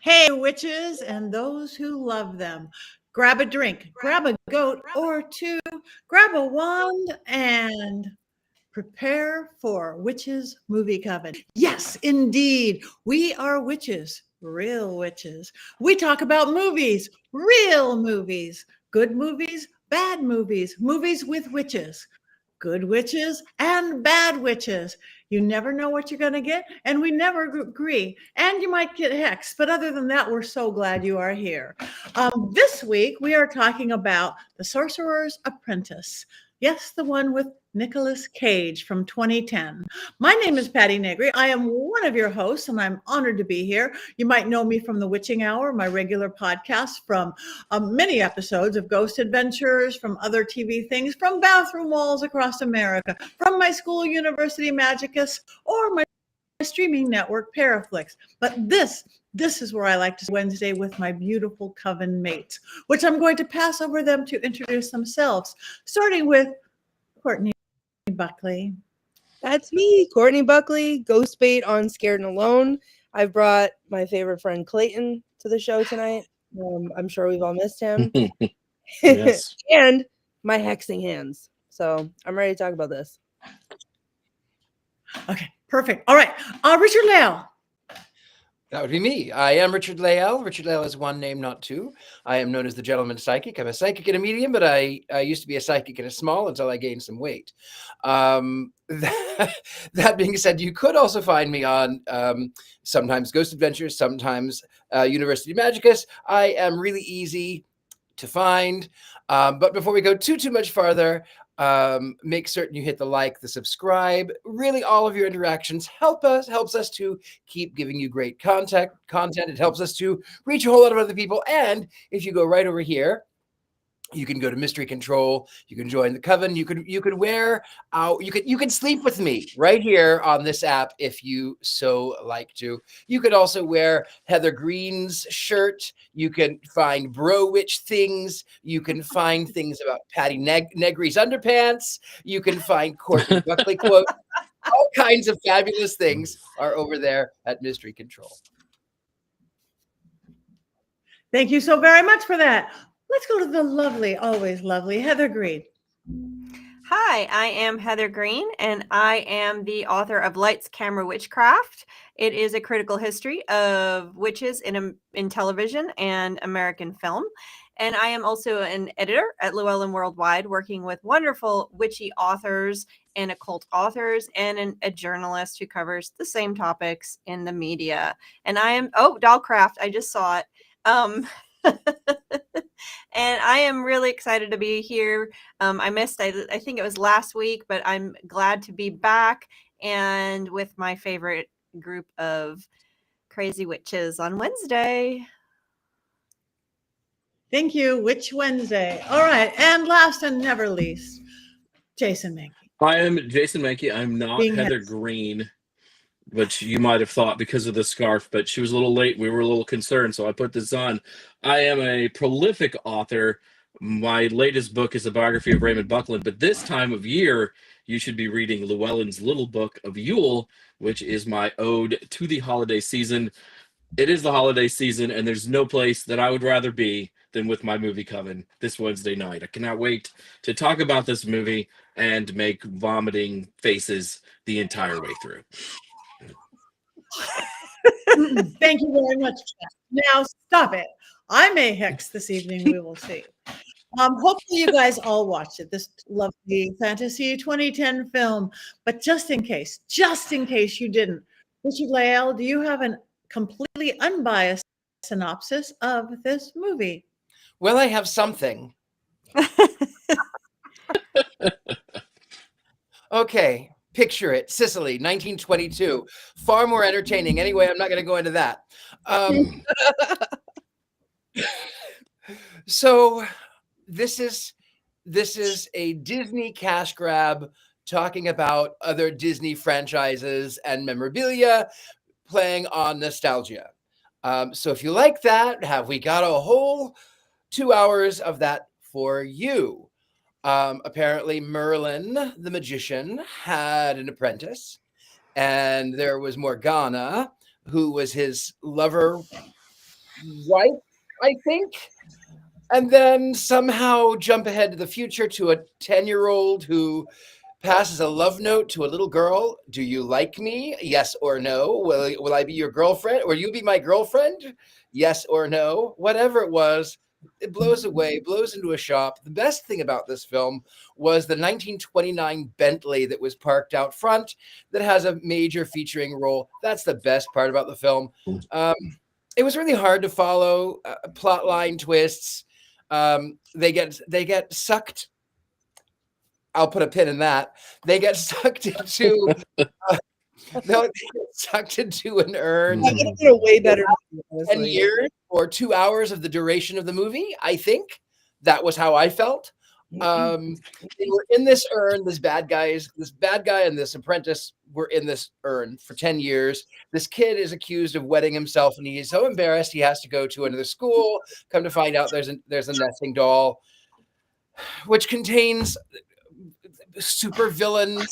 Hey, witches and those who love them. Grab a drink, grab a goat or two, grab a wand, and prepare for Witches Movie Coven. Yes, indeed. We are witches, real witches. We talk about movies, real movies, good movies, bad movies, movies with witches, good witches and bad witches. You never know what you're going to get, and we never agree. And you might get hexed, but other than that, we're so glad you are here. This week, we are talking about The Sorcerer's Apprentice. Yes, the one with Nicolas Cage from 2010. My name is Patti Negri. I am one of your hosts, and I'm honored to be here. You might know me from The Witching Hour, my regular podcast, from many episodes of Ghost Adventures, from other TV things, from bathroom walls across America, from my school, University Magicus, or my streaming network, Paraflix. But this is where I like to Wednesday with my beautiful coven mates, which I'm going to pass over them to introduce themselves, starting with Courtney Buckley. That's me, Courtney Buckley, ghost bait on Scared and Alone. I've brought my favorite friend Clayton to the show tonight. I'm sure we've all missed him. Yes. And my hexing hands. So I'm ready to talk about this. Okay, perfect. All right, Richard-Lael. That would be me. I am Richard-Lael. Richard-Lael is one name, not two. I am known as the Gentleman Psychic. I'm a psychic and a medium, but I used to be a psychic and a small until I gained some weight. That being said, you could also find me on sometimes Ghost Adventures, sometimes University Magicus. I am really easy to find. But before we go too much farther, make certain you hit the like, the subscribe. Really, all of your interactions helps us to keep giving you great content. It helps us to reach a whole lot of other people. And if you go right over here, you can go to Mystery Control. You can join the Coven. You could wear out. You could sleep with me right here on this app if you so like to. You could also wear Heather Greene's shirt. You can find Bro Witch things. You can find things about Patti Negri's underpants. You can find Courtney Buckley quotes. All kinds of fabulous things are over there at Mystery Control. Thank you so very much for that. Let's go to the lovely, always lovely Heather Greene. Hi, I am Heather Greene, and I am the author of Lights, Camera, Witchcraft. It is a critical history of witches in television and American film. And I am also an editor at Llewellyn Worldwide, working with wonderful witchy authors and occult authors, and a journalist who covers the same topics in the media. And I am, Dollcraft, I just saw it. And I am really excited to be here. I missed, I think it was last week, but I'm glad to be back and with my favorite group of crazy witches on Wednesday. Thank you. Witch Wednesday. All right. And last and never least, Jason Mankey. I am Jason Mankey. I'm not Heather Greene, which you might have thought because of the scarf, but she was a little late. We were a little concerned, so I put this on. I am a prolific author. My latest book is a biography of Raymond Buckley, but this time of year, you should be reading Llewellyn's Little Book of Yule, which is my ode to the holiday season. It is the holiday season, and there's no place that I would rather be than with my movie Coven this Wednesday night. I cannot wait to talk about this movie and make vomiting faces the entire way through. Thank you very much. Now stop it. I may hex this evening. We will see. Hopefully you guys all watched it, this lovely fantasy 2010 film. But just in case you didn't, Richard-Lael, do you have a completely unbiased synopsis of this movie? Well, I have something. Okay. Picture it, Sicily, 1922. Far more entertaining. Anyway, I'm not going to go into that. So this is a Disney cash grab talking about other Disney franchises and memorabilia playing on nostalgia. So if you like that, have we got a whole 2 hours of that for you? Apparently Merlin, the magician, had an apprentice, and there was Morgana, who was his lover wife, I think. And then somehow jump ahead to the future to a 10-year-old who passes a love note to a little girl. Do you like me? Yes or no? Will I be your girlfriend? Or you be my girlfriend? Yes or no? Whatever it was, it blows away, blows into a shop. The best thing about this film was the 1929 Bentley that was parked out front that has a major featuring role. That's the best part about the film. It was really hard to follow plot line twists. They get sucked. I'll put a pin in that. They get sucked into they get sucked into an urn. That would have been a way better movie, 10 honestly. years or 2 hours of the duration of the movie. I think that was how I felt. They were in this urn. This bad guy and this apprentice were in this urn for 10 years. This kid is accused of wetting himself, and he is so embarrassed he has to go to another school. Come to find out, there's a nesting doll, which contains super villain.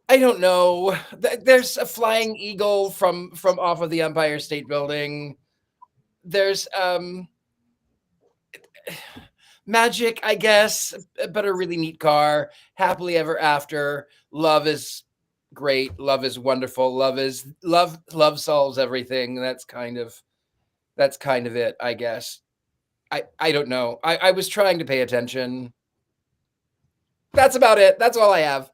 I don't know. There's a flying eagle from off of the Empire State Building. There's magic, I guess, but a really neat car. Happily ever after. Love is great. Love is wonderful. Love solves everything. That's kind of it, I guess. I don't know. I was trying to pay attention. That's about it. That's all I have.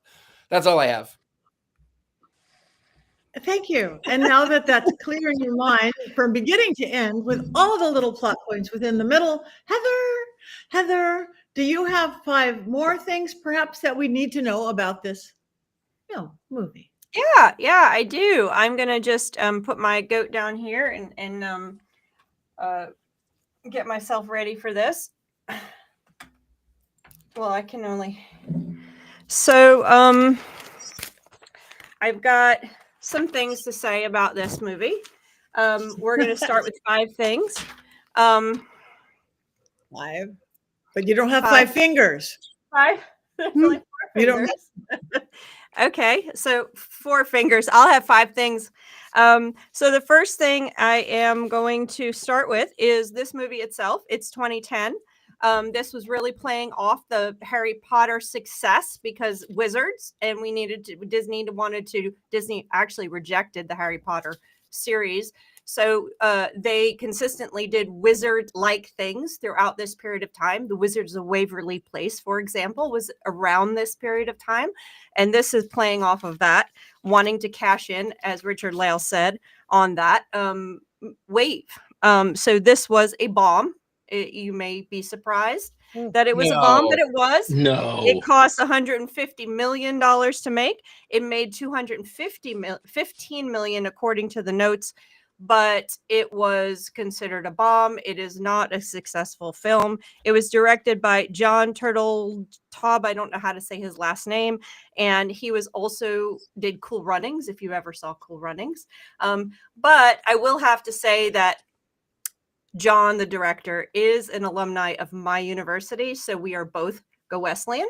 Thank you. And now that that's clear in your mind from beginning to end with all the little plot points within the middle, Heather, do you have 5 more things perhaps that we need to know about this movie? Yeah, I do. I'm going to just put my goat down here and get myself ready for this. Well, I can only... So, I've got some things to say about this movie. We're going to start with 5 things. 5, but you don't have 5 fingers. 5? There's only 4 You don't fingers. Okay, so 4 fingers. I'll have 5 things. So the first thing I am going to start with is this movie itself. It's 2010. This was really playing off the Harry Potter success because wizards, and Disney actually rejected the Harry Potter series. So they consistently did wizard-like things throughout this period of time. The Wizards of Waverly Place, for example, was around this period of time. And this is playing off of that, wanting to cash in, as Richard-Lael said, on that wave. So this was a bomb. You may be surprised that it was a bomb, but it was. No. It cost $150 million to make. It made $15 million according to the notes, but it was considered a bomb. It is not a successful film. It was directed by John Turteltaub. I don't know how to say his last name. And he was also did Cool Runnings, if you ever saw Cool Runnings. But I will have to say that John, the director, is an alumni of my university. So we are both Go Wesleyan,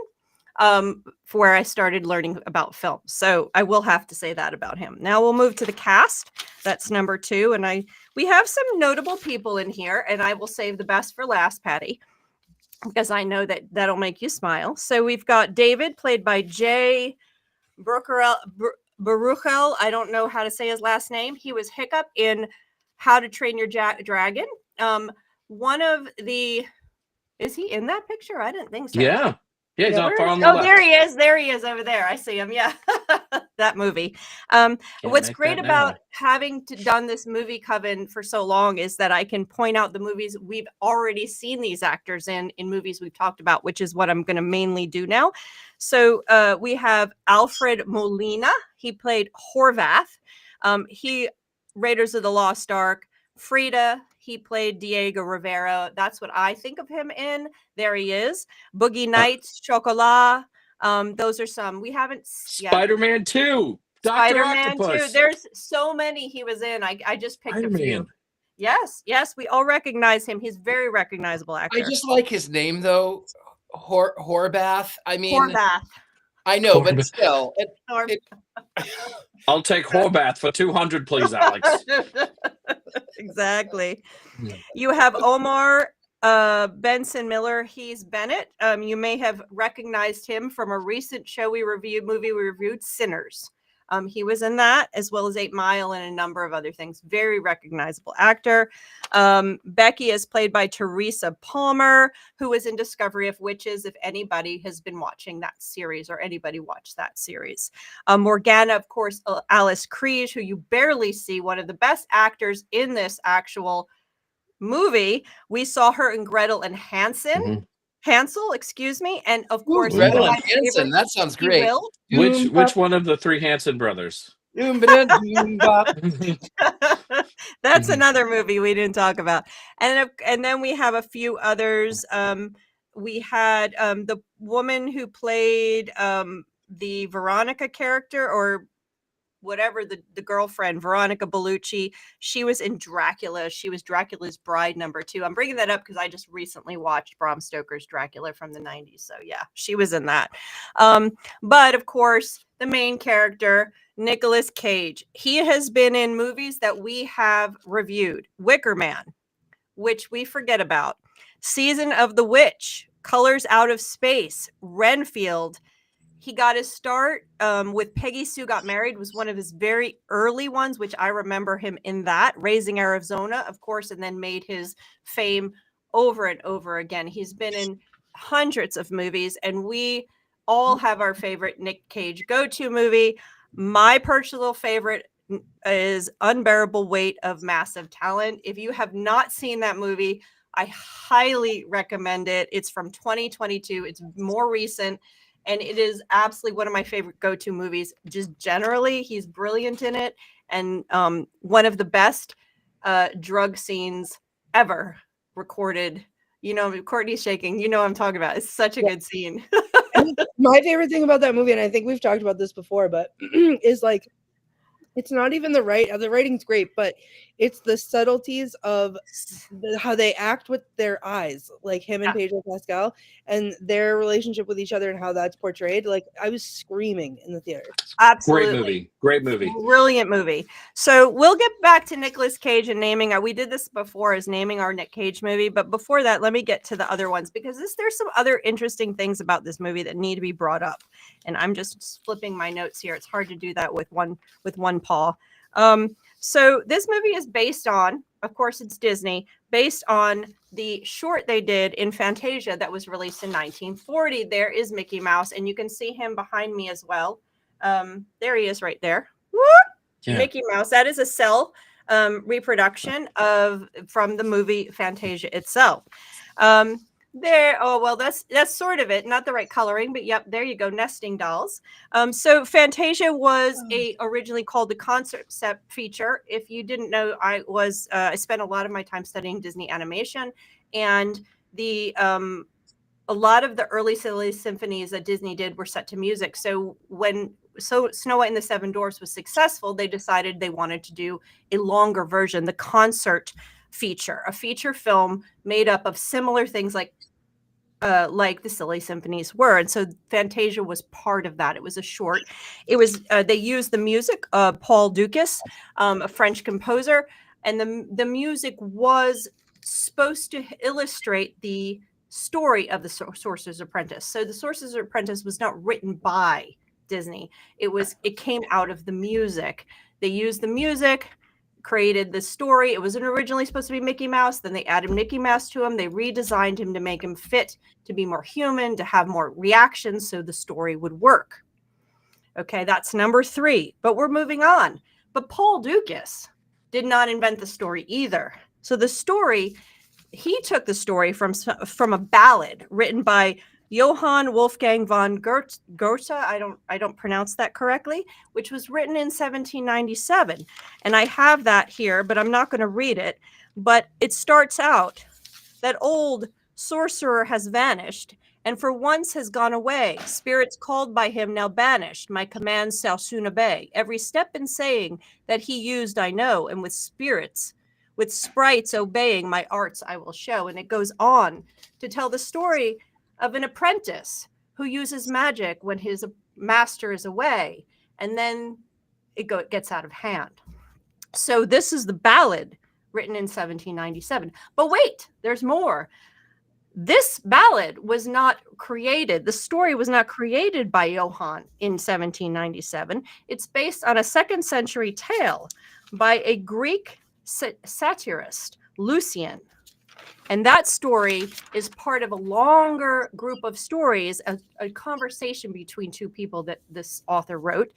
for where I started learning about film. So I will have to say that about him. Now we'll move to the cast. That's number 2. And we have some notable people in here, and I will save the best for last, Patti, because I know that'll make you smile. So we've got David, played by Jay Baruchel. I don't know how to say his last name. He was Hiccup in How to Train Your Dragon. One of the... Is he in that picture? I didn't think so. Yeah, he's not far on the left. There he is over there. I see him. Yeah. That movie. What's great about having done this movie Coven for so long is that I can point out the movies we've already seen these actors in movies we've talked about, which is what I'm going to mainly do now. So we have Alfred Molina. He played Horvath. Raiders of the Lost Ark. Frida, he played Diego Rivera. That's what I think of him in. There he is. Boogie Nights, Chocolat. Those are some. We haven't. Spider-Man 2. Spider-Man 2. There's so many he was in. I just picked a few. Yes, we all recognize him. He's a very recognizable actor. I just like his name though, Horvath. I mean, Horvath. I know, but still. I'll take Horvath for 200, please, Alex. Exactly. Yeah. You have Omar Benson Miller. He's Bennett. You may have recognized him from a recent movie we reviewed, Sinners. He was in that, as well as 8 Mile and a number of other things. Very recognizable actor. Becky is played by Teresa Palmer, who was in Discovery of Witches, if anybody has been watching that series or anybody watched that series. Morgana, of course, Alice Kriege, who you barely see, one of the best actors in this actual movie. We saw her in Gretel and Hansel, excuse me, and of course, Gretel and Hansen. That sounds great. Which one of the 3 Hansen brothers? That's another movie we didn't talk about. And then we have a few others. We had the woman who played the Veronica character, or whatever, the girlfriend, Veronica Bellucci. She was in Dracula. She was Dracula's bride number 2. I'm bringing that up because I just recently watched Bram Stoker's Dracula from the 90s. So yeah, she was in that. But of course, the main character, Nicolas Cage. He has been in movies that we have reviewed. Wicker Man, which we forget about. Season of the Witch, Colors Out of Space, Renfield. He got his start with Peggy Sue Got Married, was one of his very early ones, which I remember him in that. Raising Arizona, of course, and then made his fame over and over again. He's been in hundreds of movies, and we all have our favorite Nick Cage go-to movie. My personal favorite is Unbearable Weight of Massive Talent. If you have not seen that movie, I highly recommend it. It's from 2022. It's more recent. And it is absolutely one of my favorite go-to movies. Just generally, he's brilliant in it, and one of the best drug scenes ever recorded. You know, Courtney's shaking. You know what I'm talking about. It's such a good scene. My favorite thing about that movie, and I think we've talked about this before, but is like, it's not even the writing's great, but it's the subtleties of how they act with their eyes, like him and Pedro Pascal, and their relationship with each other and how that's portrayed. Like, I was screaming in the theater. Absolutely. Great movie. Brilliant movie. So we'll get back to Nicolas Cage and naming. We did this before as naming our Nick Cage movie. But before that, let me get to the other ones, because there's some other interesting things about this movie that need to be brought up. And I'm just flipping my notes here. It's hard to do that with one paw. So this movie is based on, of course, it's Disney, based on the short they did in Fantasia that was released in 1940. There is Mickey Mouse, and you can see him behind me as well. There he is right there. Yeah. Mickey Mouse. That is a cell reproduction from the movie Fantasia itself. That's sort of it. Not the right coloring, but yep, there you go. Nesting dolls. So Fantasia was originally called the concept feature. If you didn't know, I spent a lot of my time studying Disney animation, and a lot of the early silly symphonies that Disney did were set to music. So when Snow White and the Seven Dwarfs was successful, they decided they wanted to do a longer version, the concert feature, a feature film made up of similar things like the silly symphonies were. And so Fantasia was part of that. It was a short. It was they used the music of Paul Dukas, a French composer, and the music was supposed to illustrate the story of the Sorcerer's Apprentice. So the Sorcerer's Apprentice was not written by Disney. It came out of the music. They used the music, created the story. It wasn't originally supposed to be Mickey Mouse. Then they added Mickey Mouse to him. They redesigned him to make him fit, to be more human, to have more reactions so the story would work. Okay, that's number 3. But we're moving on. But Paul Dukas did not invent the story either. So the story, he took the story from a ballad written by Johann Wolfgang von Goethe, I don't pronounce that correctly, which was written in 1797. And I have that here, but I'm not going to read it. But it starts out that old sorcerer has vanished, and for once has gone away. Spirits called by him now banished. My commands shall soon obey. Every step and saying that he used I know, and with sprites obeying my arts I will show. And it goes on to tell the story of an apprentice who uses magic when his master is away, and then it gets out of hand. So this is the ballad written in 1797. But wait, there's more. This ballad was not created. The story was not created by Johann in 1797. It's based on a 2nd century tale by a Greek satirist, Lucian. And that story is part of a longer group of stories, a conversation between two people that this author wrote.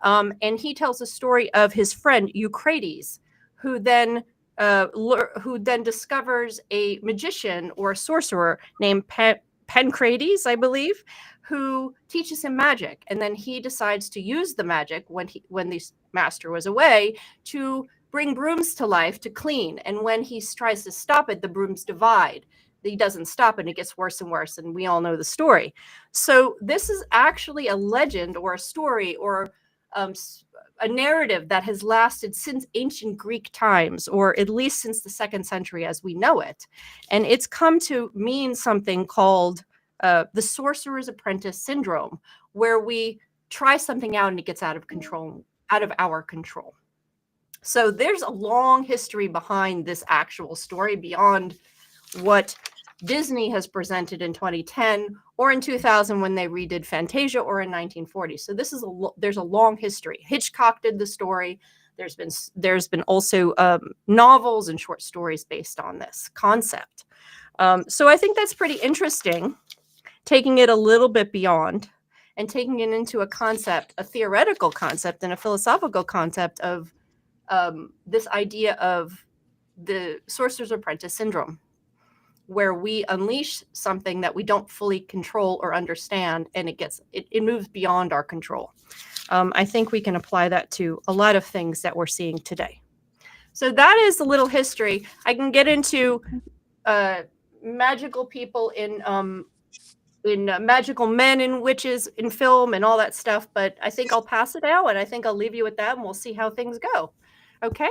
And he tells a story of his friend Eucrates, who then discovers a magician or a sorcerer named Pancrates, I believe, who teaches him magic. And then he decides to use the magic when the master was away to bring brooms to life to clean. And when he tries to stop it, the brooms divide. He doesn't stop and it gets worse and worse. And we all know the story. So this is actually a legend or a story or a narrative that has lasted since ancient Greek times, or at least since the 2nd century as we know it. And it's come to mean something called the Sorcerer's Apprentice syndrome, where we try something out and it gets out of control, out of our control. So there's a long history behind this actual story beyond what Disney has presented in 2010 or in 2000 when they redid Fantasia, or in 1940. So this is there's a long history. Hitchcock did the story. There's been also novels and short stories based on this concept. So I think that's pretty interesting, taking it a little bit beyond and taking it into a concept, a theoretical concept and a philosophical concept of this idea of the Sorcerer's Apprentice syndrome, where we unleash something that we don't fully control or understand, and it moves beyond our control. I think we can apply that to a lot of things that we're seeing today. So that is a little history. I can get into magical people in magical men and witches in film and all that stuff, but I think I'll pass it out, and I think I'll leave you with that, and we'll see how things go. Okay?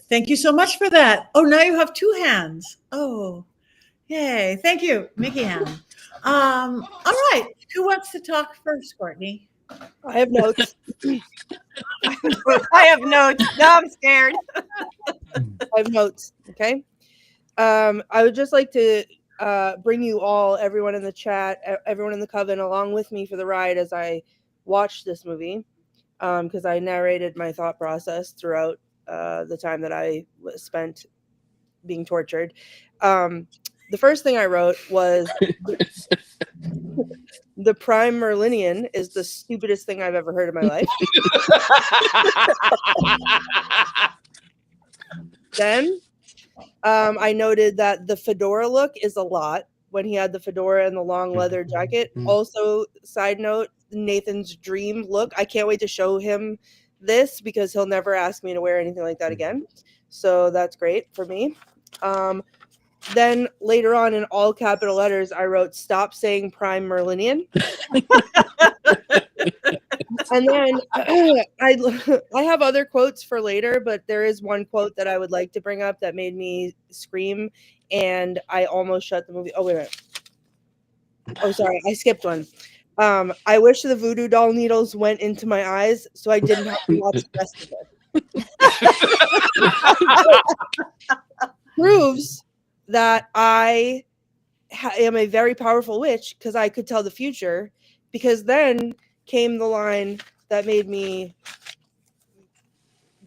Thank you so much for that. Oh, now you have 2 hands. Oh, yay. Thank you, Mickey hand. All right. Who wants to talk first, Courtney? I have notes. I have notes. Now I'm scared. I have notes. Okay. I would just like to bring you all, everyone in the chat, everyone in the Coven, along with me for the ride as I watched this movie, because I narrated my thought process throughout the time that I spent being tortured. The first thing I wrote was the Prime Merlinian is the stupidest thing I've ever heard in my life. Then I noted that the fedora look is a lot when he had the fedora and the long leather jacket. Also, side note, Nathan's dream look. I can't wait to show him this because he'll never ask me to wear anything like that again. So that's great for me. Then later on in all capital letters, I wrote, "Stop saying Prime Merlinian." And then I have other quotes for later, but there is one quote that I would like to bring up that made me scream, and I almost shut the movie. Oh, wait a minute. Oh, sorry. I skipped one. I wish the voodoo doll needles went into my eyes so I didn't have to watch the rest of it. Proves that I am a very powerful witch because I could tell the future, because then came the line that made me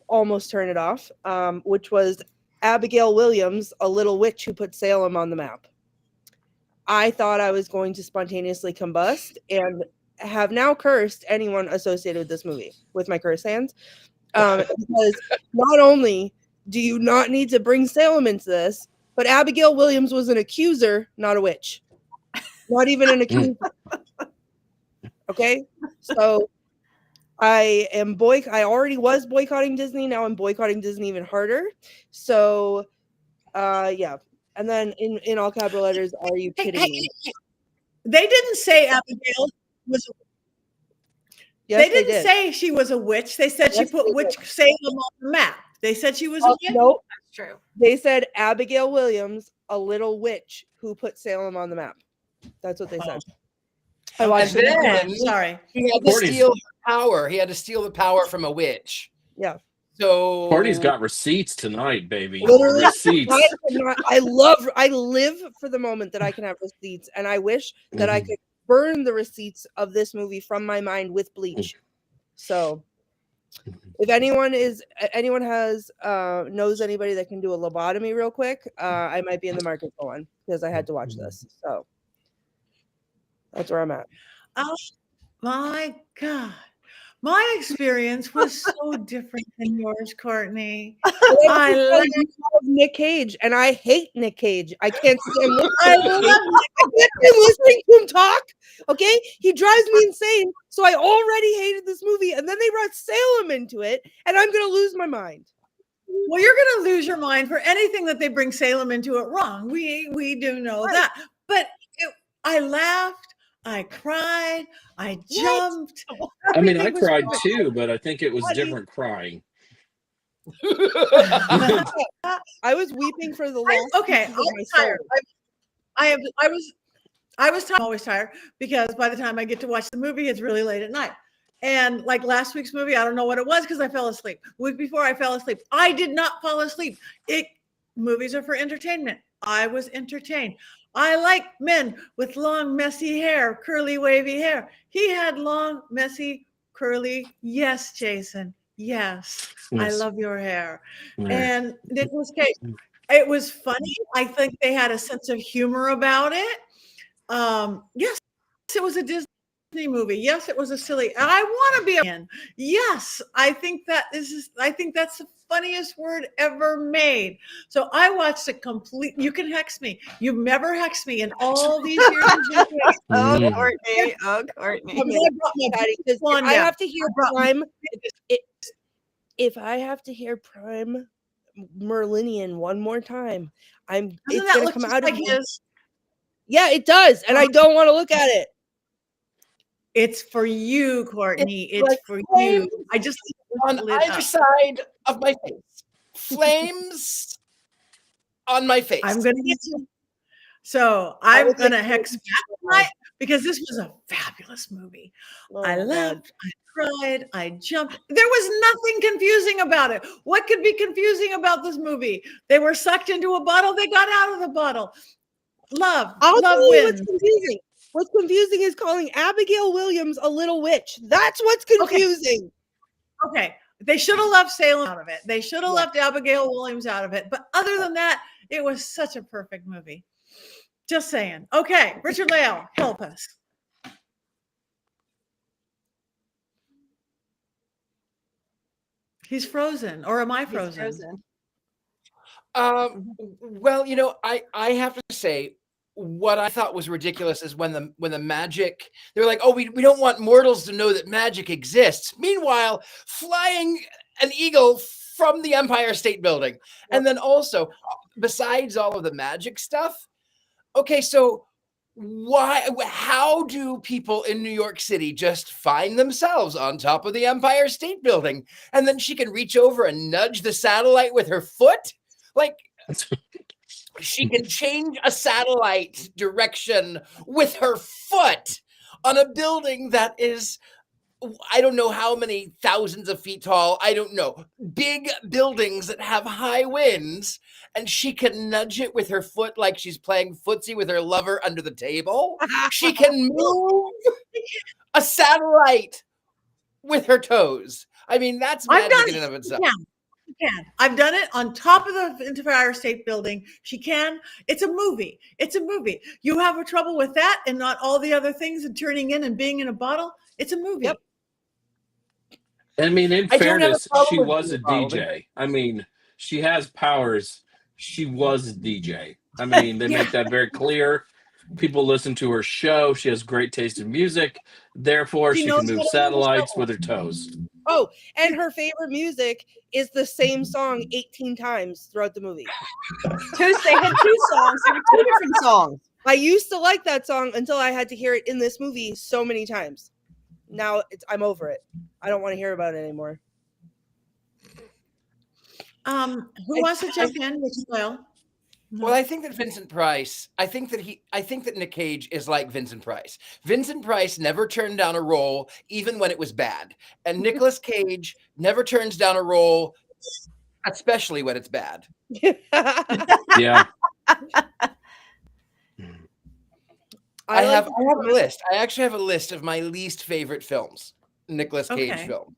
almost turn it off, which was Abigail Williams, a little witch who put Salem on the map. I thought I was going to spontaneously combust and have now cursed anyone associated with this movie with my curse hands. Because not only do you not need to bring Salem into this, but Abigail Williams was an accuser, not a witch. Not even an accuser. Okay? So I already was boycotting Disney. Now I'm boycotting Disney even harder. So, yeah. And then in all capital letters, are you kidding me? They didn't say Abigail was. Yes, they didn't say she was a witch. They said she put witch Salem on the map. They said she was a witch. Nope. That's true. They said Abigail Williams, a little witch who put Salem on the map. That's what they said. I watched And it. then Sorry. he had to Courtney's- steal the power. He had to steal the power from a witch. Yeah. So Courtney's got receipts tonight, baby. Literally, Receipts. I live for the moment that I can have receipts, and I wish that I Mhm. could burn the receipts of this movie from my mind with bleach. So, if anyone has knows anybody that can do a lobotomy real quick, I might be in the market for one because I had to watch this. So that's where I'm at. Oh my God. My experience was so different than yours, Courtney. I love Nick Cage, and I hate Nick Cage. I can't stand Nick I Cage. love I can't stand listening to him talk. Okay, he drives me insane. So I already hated this movie, and then they brought Salem into it, and I'm gonna lose my mind. Well, you're going to lose your mind for anything that they bring Salem into it wrong. We do know Right. that. But I laughed, I cried, I jumped. I mean, I Everything was cried perfect. too, but I think it was What is- different crying. I was weeping for the last Okay, pieces of I'm my soul. tired. I'm always tired because by the time I get to watch the movie, it's really late at night. And like last week's movie, I don't know what it was because I fell asleep. The week before, I fell asleep. I did not fall asleep. Movies are for entertainment. I was entertained. I like men with long, messy hair, curly, wavy hair. He had long, messy, curly. Yes, Jason. Yes. I Yes. love your hair. Right. And Nicolas Cage. It was funny. I think they had a sense of humor about it. Yes, it was a Disney movie. Yes, it was a silly. I want to be in. Yes, I think that's the funniest word ever made. So I watched a complete. You can hex me. You've never hexed me in all these years. Oh, Mm. Courtney. Oh, Courtney. I brought my Patty, 'cause if one I down. have to hear I brought my Prime. If I have to hear Prime Merlinian one more time, Doesn't it's that gonna look come just out like of me. his? Yeah, it does, and I don't want to look at it. It's for you, Courtney. It's like for you. flames I just on lit either up. side of my face. Flames on my face. I'm gonna get you. So I'm would like gonna to hex know back why. tonight because this was a fabulous movie. Oh I my God. laughed, I cried, I jumped. There was nothing confusing about it. What could be confusing about this movie? They were sucked into a bottle, they got out of the bottle. Love I'll tell you what's wins. confusing. What's confusing is calling Abigail Williams a little witch. That's what's confusing. Okay, they should have left Salem out of it. They should have Yeah. left Abigail Williams out of it. But other than that, it was such a perfect movie. Just saying. Okay, Richard-Lael, help us. He's frozen, or am I He's frozen? Well, I have to say, what I thought was ridiculous is when the magic, they're like, oh, we don't want mortals to know that magic exists. Meanwhile, flying an eagle from the Empire State Building. And then also, besides all of the magic stuff, okay, so how do people in New York City just find themselves on top of the Empire State Building? And then she can reach over and nudge the satellite with her foot? Like, she can change a satellite direction with her foot on a building that is, I don't know how many thousands of feet tall. I don't know. Big buildings that have high winds, and she can nudge it with her foot like she's playing footsie with her lover under the table. She can move a satellite with her toes. I mean, that's I've magic done in and of itself. She can. I've done it on top of the Empire State Building. She can. It's a movie. It's a movie. You have a trouble with that and not all the other things and turning in and being in a bottle. It's a movie. Yep. I mean, in I don't have a fairness, problem she with was a being followed. DJ. I mean, she has powers. She was a DJ. I mean, they make that very clear. People listen to her show. She has great taste in music. Therefore, She she knows can move how to satellites move with her toes. Oh, and her favorite music is the same song 18 times throughout the movie. They had two songs. They were two different songs. I used to like that song until I had to hear it in this movie so many times. Now I'm over it. I don't want to hear about it anymore. Who wants to jump in? Richard-Lael? Well, I think that Vincent Price, I think that Nick Cage is like Vincent Price. Vincent Price never turned down a role, even when it was bad. And Nicolas Cage never turns down a role, especially when it's bad. Yeah. I have a list. I actually have a list of my least favorite films. Nicolas Cage film.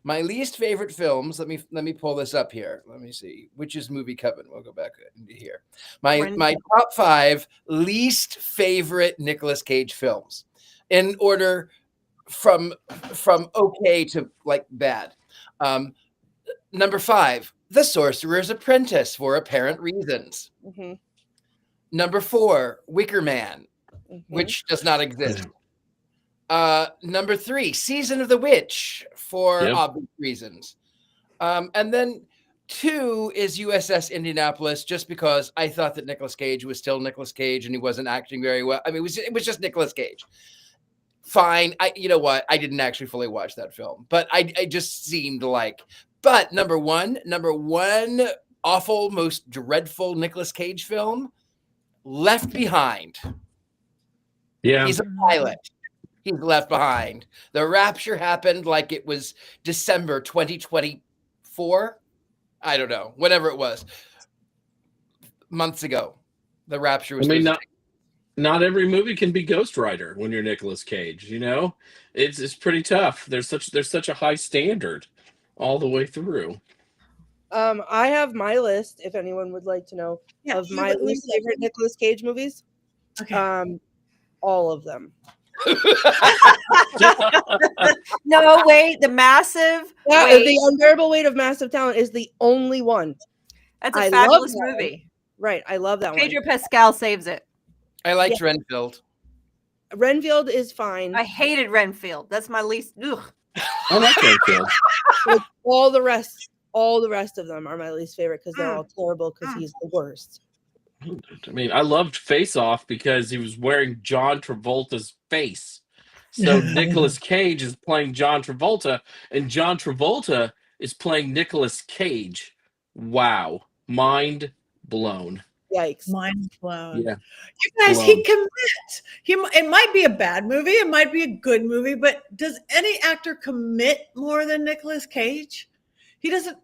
My least favorite films. Let me pull this up here. Let me see. Which is movie Coven. We'll go back into here. My top 5 least favorite Nicolas Cage films, in order from okay to like bad. Number 5, The Sorcerer's Apprentice, for apparent reasons. Mm-hmm. Number 4, Wicker Man, which does not exist. Number 3, Season of the Witch, for obvious reasons. And then 2 is USS Indianapolis, just because I thought that Nicolas Cage was still Nicolas Cage and he wasn't acting very well. I mean, it was just Nicolas Cage. Fine. You know what? I didn't actually fully watch that film, but I just seemed like. But number one awful, most dreadful Nicolas Cage film, Left Behind. Yeah. He's a pilot. He's left behind. The rapture happened like it was December 2024. I don't know. Whenever it was. Months ago. The rapture was. I mean, not every movie can be Ghost Rider when you're Nicolas Cage, you know? It's pretty tough. There's such a high standard all the way through. I have my list, if anyone would like to know, of my least favorite Nicolas Cage movies. Okay. All of them. No, wait, the massive. Yeah, wait. The Unbearable Weight of Massive Talent is the only one. That's a fabulous movie. Right, I love that Pedro one. Pascal saves it. I liked Renfield. Renfield is fine. I hated Renfield. That's my least. Ugh. I like Renfield. Like, all the rest of them are my least favorite because they're all terrible because he's the worst. I mean, I loved Face Off because he was wearing John Travolta's face. So Nicolas Cage is playing John Travolta, and John Travolta is playing Nicolas Cage. Wow. Mind blown. Yikes. Mind blown. Yeah. You guys, he commits. It might be a bad movie. It might be a good movie, but does any actor commit more than Nicolas Cage? He doesn't.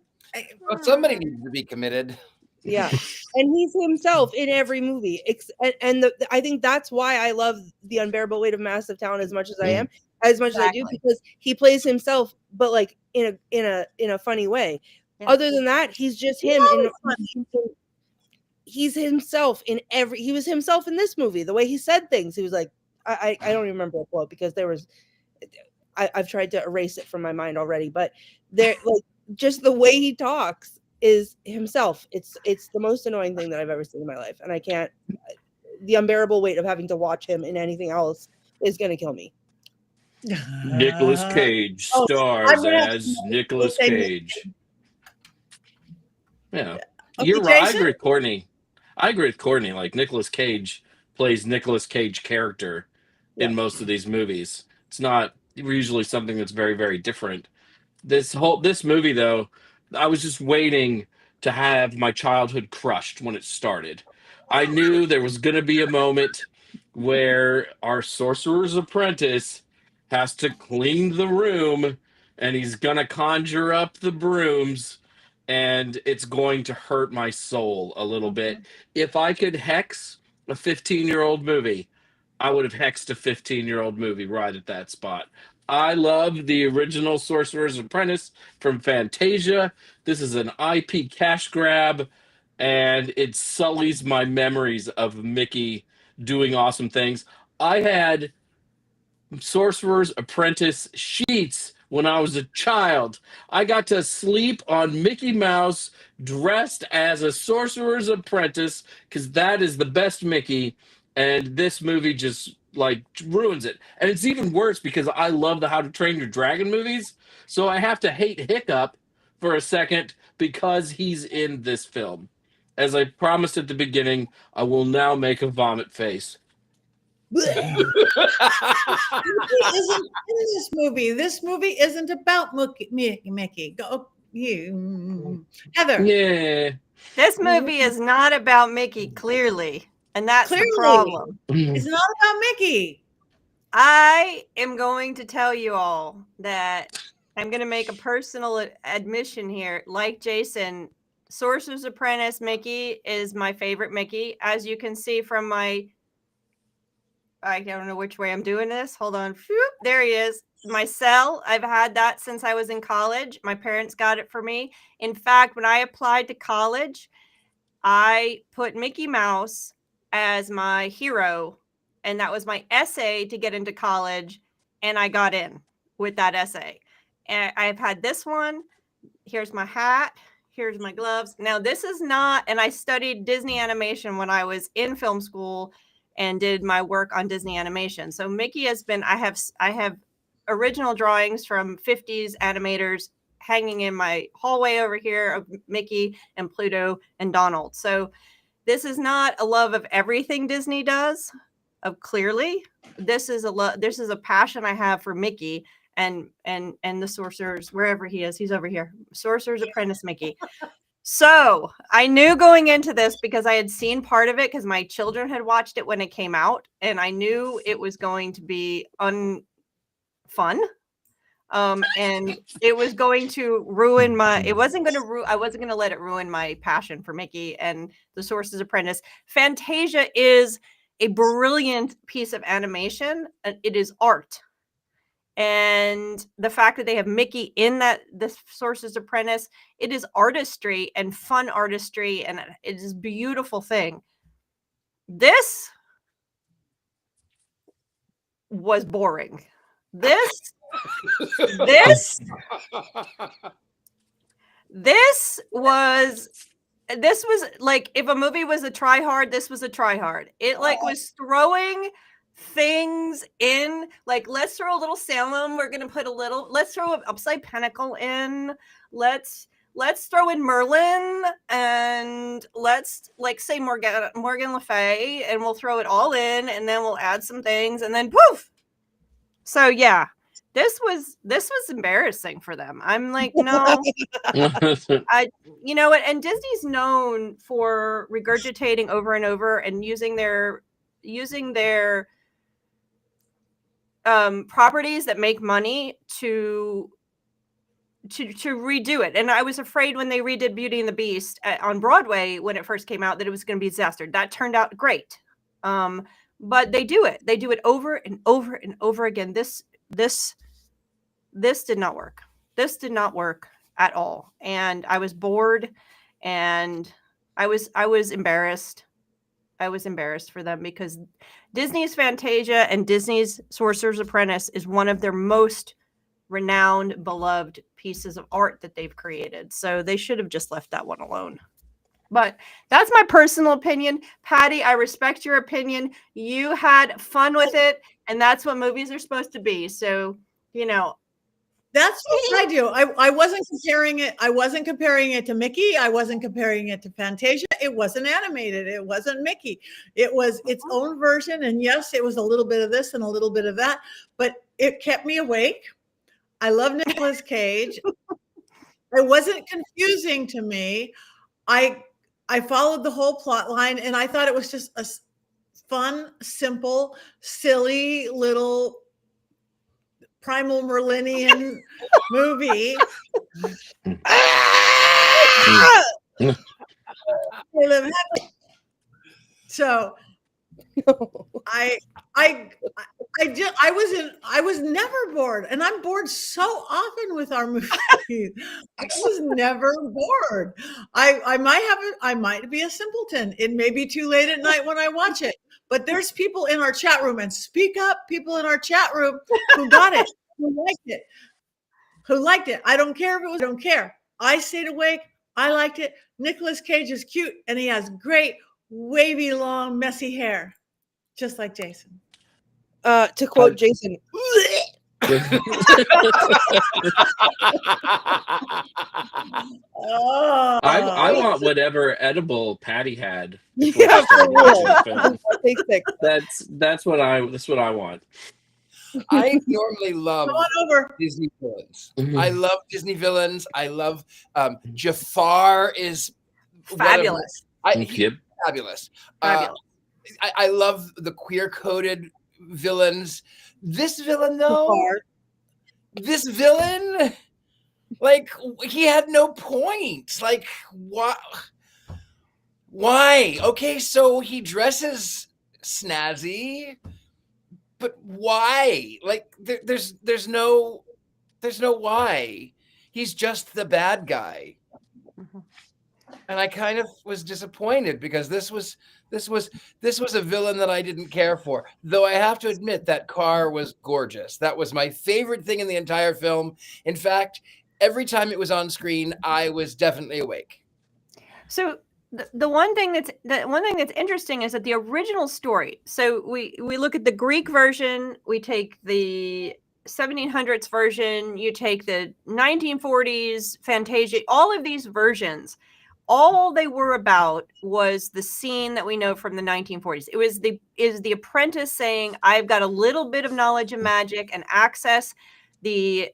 Well, somebody needs to be committed. Yeah, and he's himself in every movie. I think that's why I love The Unbearable Weight of Massive Talent as much as I am, as much as I do, because he plays himself, but like in a funny way. Yeah. Other than that, he's just him. He's himself in every. He was himself in this movie. The way he said things, he was like, I don't even remember a quote because there was. I've tried to erase it from my mind already, but there, like, just the way he talks is himself. It's the most annoying thing that I've ever seen in my life, and I can't. The unbearable weight of having to watch him in anything else is going to kill me. Nicolas Cage stars as Nicolas Cage. Yeah, you're right. I agree with Courtney. Like, Nicolas Cage plays Nicolas Cage character in most of these movies. It's not usually something that's very, very different. This movie, though, I was just waiting to have my childhood crushed when it started. I knew there was going to be a moment where our Sorcerer's Apprentice has to clean the room, and he's going to conjure up the brooms, and it's going to hurt my soul a little bit. If I could hex a 15-year-old movie, I would have hexed a 15-year-old movie right at that spot. I love the original Sorcerer's Apprentice from Fantasia. This is an IP cash grab, and it sullies my memories of Mickey doing awesome things. I had Sorcerer's Apprentice sheets when I was a child. I got to sleep on Mickey Mouse dressed as a Sorcerer's Apprentice because that is the best Mickey, and this movie just like ruins it. And it's even worse because I love the How to Train Your Dragon movies, so I have to hate Hiccup for a second because he's in this film. As I promised at the beginning, I will now make a vomit face. Mickey isn't in this movie. This movie isn't about Mickey. you. Heather. Yeah. This movie is not about Mickey, clearly. And that's the problem. It's not about Mickey. I am going to tell you all that I'm going to make a personal admission here. Like Jason, Sorcerer's Apprentice Mickey is my favorite Mickey. As you can see from my, I don't know which way I'm doing this. Hold on. There he is. My cell. I've had that since I was in college. My parents got it for me. In fact, when I applied to college, I put Mickey Mouse as my hero, and that was my essay to get into college, and I got in with that essay. And I've had this one. Here's my hat. Here's my gloves. Now, this is not, and I studied Disney animation when I was in film school and did my work on Disney animation. So Mickey has been, I have original drawings from 50s animators hanging in my hallway over here of Mickey and Pluto and Donald. So this is not a love of everything Disney does. Clearly, this is a passion I have for Mickey and the Sorcerer's, wherever he is. He's over here. Sorcerer's Apprentice Mickey. So I knew going into this, because I had seen part of it because my children had watched it when it came out, and I knew it was going to be unfun. And it was going to ruin I wasn't going to let it ruin my passion for Mickey and the Sorcerer's Apprentice. Fantasia is a brilliant piece of animation. It is art. And the fact that they have Mickey in the Sorcerer's Apprentice, it is artistry and fun artistry, and it is a beautiful thing. This was boring. This was like, if a movie was a try hard, this was a try hard. It was throwing things in, like, let's throw a little Salem, let's throw an upside pentacle in, let's throw in Merlin, and let's say Morgan Le Fay, and we'll throw it all in, and then we'll add some things, and then poof. So yeah, this was embarrassing for them. I'm like, no. You know what? And Disney's known for regurgitating over and over and using their properties that make money to redo it. And I was afraid when they redid Beauty and the Beast on Broadway when it first came out that it was going to be a disaster. That turned out great. But they do it. They do it over and over and over again. This did not work. This did not work at all. And I was bored, and I was embarrassed. I was embarrassed for them, because Disney's Fantasia and Disney's Sorcerer's Apprentice is one of their most renowned, beloved pieces of art that they've created. So they should have just left that one alone. But that's my personal opinion. Patti, I respect your opinion. You had fun with it, and that's what movies are supposed to be. So, you know. That's what I do. I wasn't comparing it. I wasn't comparing it to Mickey. I wasn't comparing it to Fantasia. It wasn't animated. It wasn't Mickey. It was its own version. And yes, it was a little bit of this and a little bit of that, but it kept me awake. I love Nicolas Cage. It wasn't confusing to me. I followed the whole plot line, and I thought it was just a fun, simple, silly little primal Merlinian movie. So I was never bored, and I'm bored so often with our movies. I was never bored. I might be a simpleton. It may be too late at night when I watch it, but there's people in our chat room, and speak up, people in our chat room who got it, who liked it. I don't care if it was. I don't care. I stayed awake. I liked it. Nicolas Cage is cute, and he has great wavy, long, messy hair, just like Jason. To quote Jason, Oh, I want whatever edible Patti had. Yeah, for real. Take six. That's what I want. I normally love Come on over. Disney villains. Mhm. I love Disney villains. I love Jafar is Fabulous. Yep. Fabulous. Fabulous. I love the queer-coded villains. This villain, though, like, he had no point. Like, what? Why? Okay, so he dresses snazzy, but why? Like, there's no why. He's just the bad guy. And I kind of was disappointed because this was a villain that I didn't care for. Though I have to admit that car was gorgeous. That was my favorite thing in the entire film. In fact, every time it was on screen, I was definitely awake. So the one thing that's interesting is that the original story. So we look at the Greek version, we take the 1700s version, you take the 1940s Fantasia, all of these versions. All they were about was the scene that we know from the 1940s. It was the apprentice saying, I've got a little bit of knowledge of magic and access. The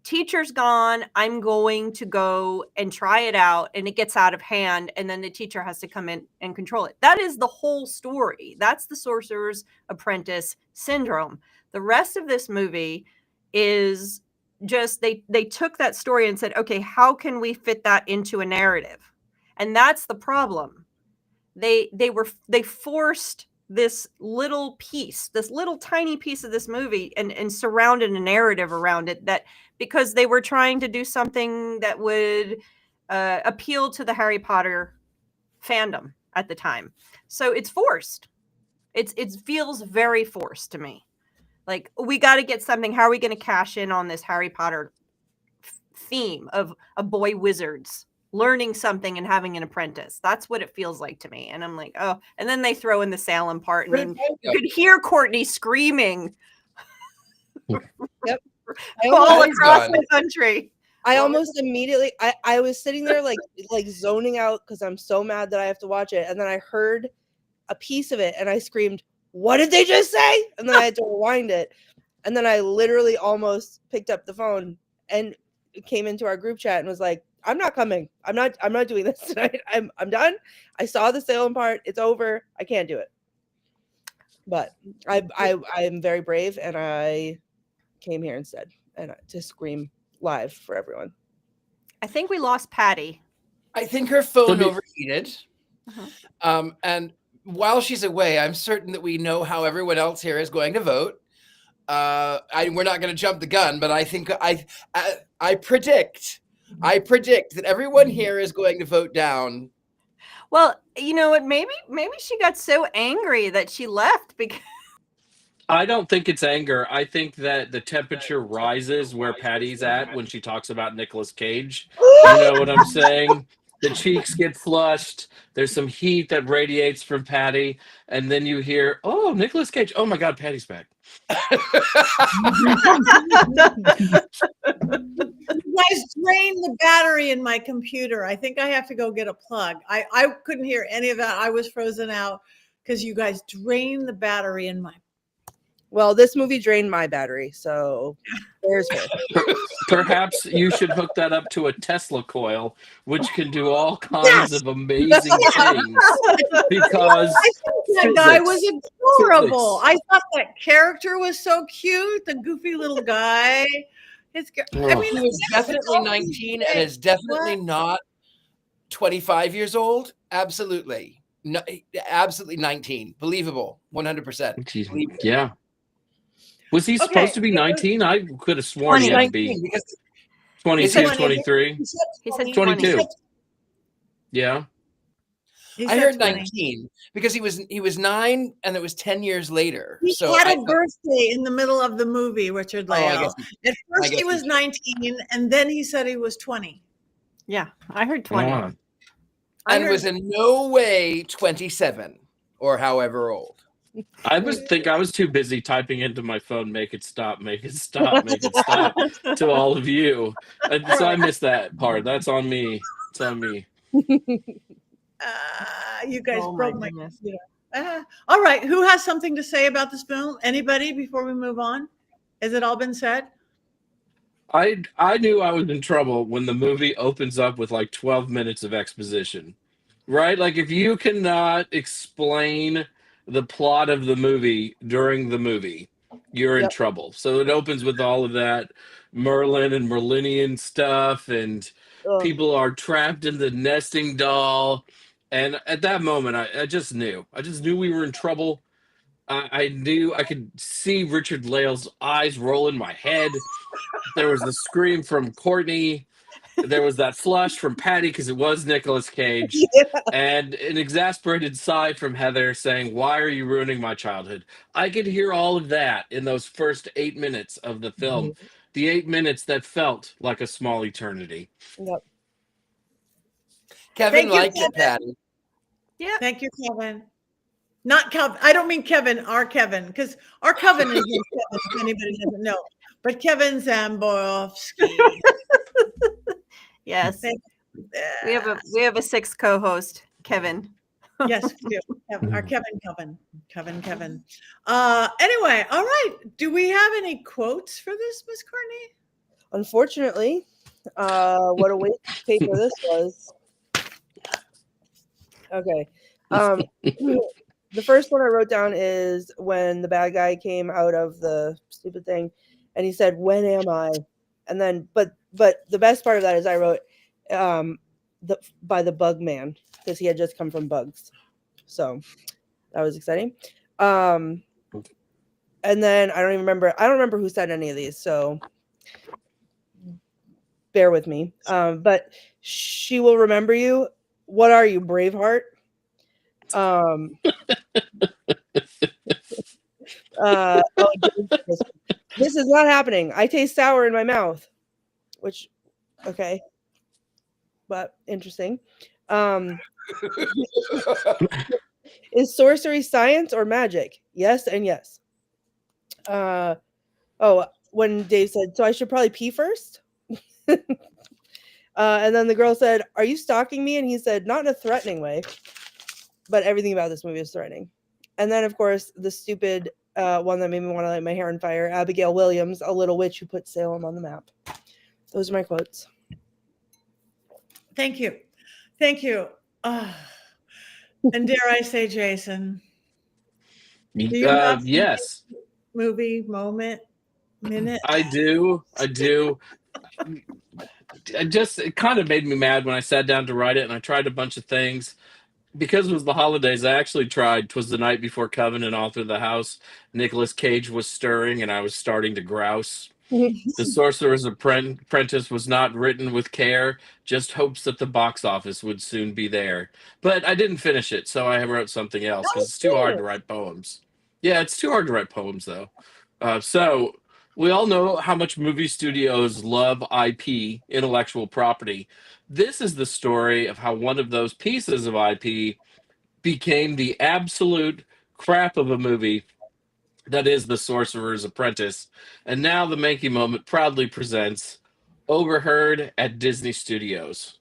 teacher's gone. I'm going to go and try it out. And it gets out of hand. And then the teacher has to come in and control it. That is the whole story. That's the Sorcerer's Apprentice syndrome. The rest of this movie is just, they took that story and said, okay, how can we fit that into a narrative? And that's the problem. They forced this little piece, this little tiny piece of this movie and surrounded a narrative around it, that because they were trying to do something that would appeal to the Harry Potter fandom at the time. So it's forced. It feels very forced to me. Like, we got to get something. How are we going to cash in on this Harry Potter theme of a boy wizards learning something and having an apprentice? That's what it feels like to me. And I'm like, oh, and then they throw in the Salem part, and then you could hear Courtney screaming Yep. all across the country. I almost immediately, I was sitting there like zoning out because I'm so mad that I have to watch it. And then I heard a piece of it and I screamed, what did they just say? And then I had to rewind it. And then I literally almost picked up the phone and came into our group chat and was like, I'm not coming. I'm not doing this tonight. I'm done. I saw the Salem part. It's over. I can't do it. But I'm very brave, and I came here instead and to scream live for everyone. I think we lost Patti. I think her phone overheated. And while she's away, I'm certain that we know how everyone else here is going to vote. We're not going to jump the gun, but I think I predict that everyone here is going to vote down. Well, you know what? Maybe she got so angry that she left because. I don't think it's anger. I think that the temperature rises where Patty's at when she talks about Nicolas Cage. You know what I'm saying? The cheeks get flushed. There's some heat that radiates from Patti. And then you hear, oh, Nicolas Cage. Oh, my God, Patty's back. You guys drained the battery in my computer. I think I have to go get a plug. I couldn't hear any of that. I was frozen out because you guys drained the battery in my. Well, this movie drained my battery, so there's her. Perhaps you should hook that up to a Tesla coil, which can do all kinds of amazing things. Because I think that guy was adorable. I thought that character was so cute. The goofy little guy. I mean, he was definitely 19 and is definitely not 25 years old. Absolutely. No, absolutely 19. Believable. 100%. Yeah. Was he supposed to be 19? I could have sworn he had to be 22, 23. He said 22. Yeah. I heard 19 because he was 9 and it was 10 years later. He so had a birthday in the middle of the movie, Richard-Lael. At first he was 19 and then he said he was 20. Yeah, I heard 20. And was in no way 27 or however old. I was too busy typing into my phone, make it stop, make it stop, make it stop to all of you. And so I missed that part. That's on me. It's on me. You guys broke my computer. All right. Who has something to say about this film? Anybody before we move on? Has it all been said? I knew I was in trouble when the movie opens up with like 12 minutes of exposition. Right? Like if you cannot explain the plot of the movie during the movie, you're in Yep. trouble. So it opens with all of that Merlin and Merlinian stuff, and Ugh. people are trapped in the nesting doll. And at that moment, I just knew. I just knew we were in trouble. I knew I could see Richard-Lael's eyes roll in my head. There was the scream from Courtney. There was that flush from Patti because it was Nicolas Cage, Yeah. and an exasperated sigh from Heather saying, "Why are you ruining my childhood?" I could hear all of that in those first 8 minutes of the film. The 8 minutes that felt like a small eternity. Yep. Kevin Thank you, liked it, Kevin. Patty. Thank you, Kevin. Not Kevin. I don't mean Kevin, our Kevin, because our Coven is in Kevin, if anybody doesn't know. But Kevin Zamborovsky. Yes. Thank We have a sixth co-host, Kevin. Yes, we do. Our Kevin. Anyway, all right. Do we have any quotes for this, Miss Courtney? Unfortunately, what a waste of paper this was. Okay. The first one I wrote down is when the bad guy came out of the stupid thing and he said, "When am I?" And then, but the best part of that is I wrote by the bug man, because he had just come from bugs. So that was exciting. And then I don't remember who said any of these, so bear with me. But she will remember you. What are you, Braveheart? This is not happening. I taste sour in my mouth, which, okay, but interesting. Is sorcery science or magic? Yes and yes. When Dave said, "So I should probably pee first?" And then the girl said, "Are you stalking me?" And he said, "Not in a threatening way." But everything about this movie is threatening. And then, of course, the stupid one that made me want to light my hair on fire, Abigail Williams, a little witch who put Salem on the map. Those are my quotes. Thank you. And dare I say, Jason, do you have Yes. movie moment, minute? I do. It kind of made me mad when I sat down to write it, and I tried a bunch of things. Because it was the holidays, I actually tried. 'Twas the Night Before Coven and All Through the House. Nicolas Cage was stirring, and I was starting to grouse. The Sorcerer's Apprentice was not written with care, just hopes that the box office would soon be there. But I didn't finish it, so I wrote something else, because it's too hard to write poems. Yeah, it's too hard to write poems, though. So we all know how much movie studios love IP, intellectual property. This is the story of how one of those pieces of IP became the absolute crap of a movie that is The Sorcerer's Apprentice. And now the Mankey Moment proudly presents Overheard at Disney Studios.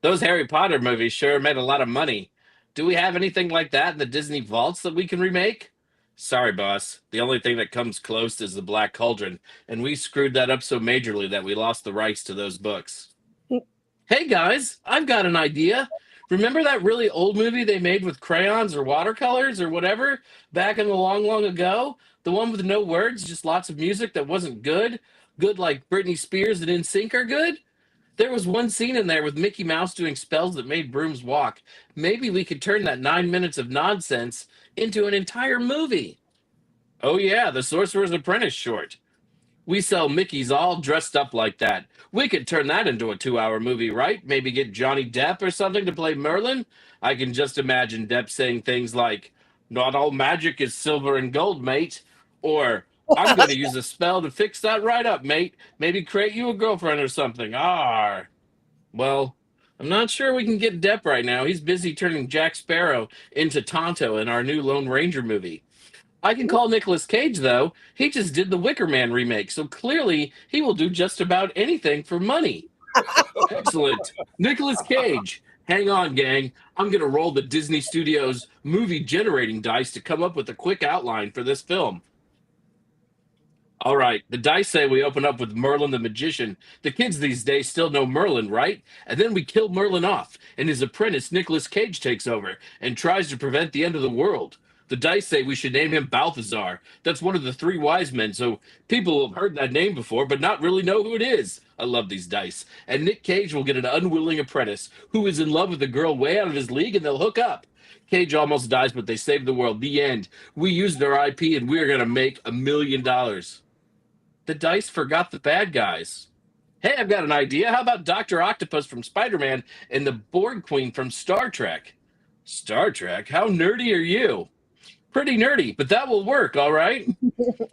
Those Harry Potter movies sure made a lot of money. Do we have anything like that in the Disney vaults that we can remake? Sorry, boss. The only thing that comes close is The Black Cauldron, and we screwed that up so majorly that we lost the rights to those books. Hey, guys, I've got an idea. Remember that really old movie they made with crayons or watercolors or whatever back in the long, long ago? The one with no words, just lots of music that wasn't good? Good like Britney Spears and NSYNC are good? There was one scene in there with Mickey Mouse doing spells that made brooms walk. Maybe we could turn that 9 minutes of nonsense into an entire movie. Oh yeah, The Sorcerer's Apprentice short. We sell Mickeys all dressed up like that. We could turn that into a 2-hour movie, right? Maybe get Johnny Depp or something to play Merlin? I can just imagine Depp saying things like, "Not all magic is silver and gold, mate." Or, "I'm going to use a spell to fix that right up, mate. Maybe create you a girlfriend or something." Arr. Well, I'm not sure we can get Depp right now. He's busy turning Jack Sparrow into Tonto in our new Lone Ranger movie. I can call Nicolas Cage, though. He just did the Wicker Man remake, so clearly he will do just about anything for money. Excellent. Nicolas Cage. Hang on, gang. I'm going to roll the Disney Studios movie generating dice to come up with a quick outline for this film. All right, the dice say we open up with Merlin the Magician. The kids these days still know Merlin, right? And then we kill Merlin off, and his apprentice, Nicolas Cage, takes over and tries to prevent the end of the world. The dice say we should name him Balthazar. That's one of the three wise men, so people have heard that name before, but not really know who it is. I love these dice. And Nick Cage will get an unwilling apprentice who is in love with a girl way out of his league, and they'll hook up. Cage almost dies, but they save the world. The end. We use their IP, and we're going to make $1 million. The dice forgot the bad guys. Hey, I've got an idea. How about Dr. Octopus from Spider-Man and the Borg Queen from Star Trek? Star Trek? How nerdy are you? Pretty nerdy, but that will work, all right?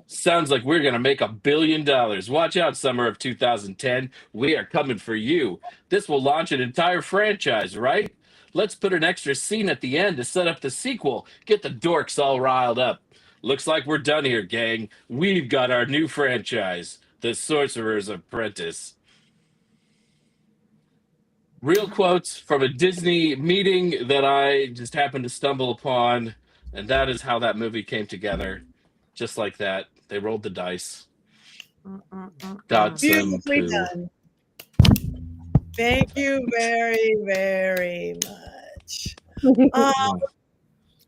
Sounds like we're going to make $1 billion. Watch out, summer of 2010. We are coming for you. This will launch an entire franchise, right? Let's put an extra scene at the end to set up the sequel. Get the dorks all riled up. Looks like we're done here, gang. We've got our new franchise, The Sorcerer's Apprentice. Real quotes from a Disney meeting that I just happened to stumble upon, and that is how that movie came together. Just like that. They rolled the dice. Got some Beautifully poo. done. Thank you very, very much.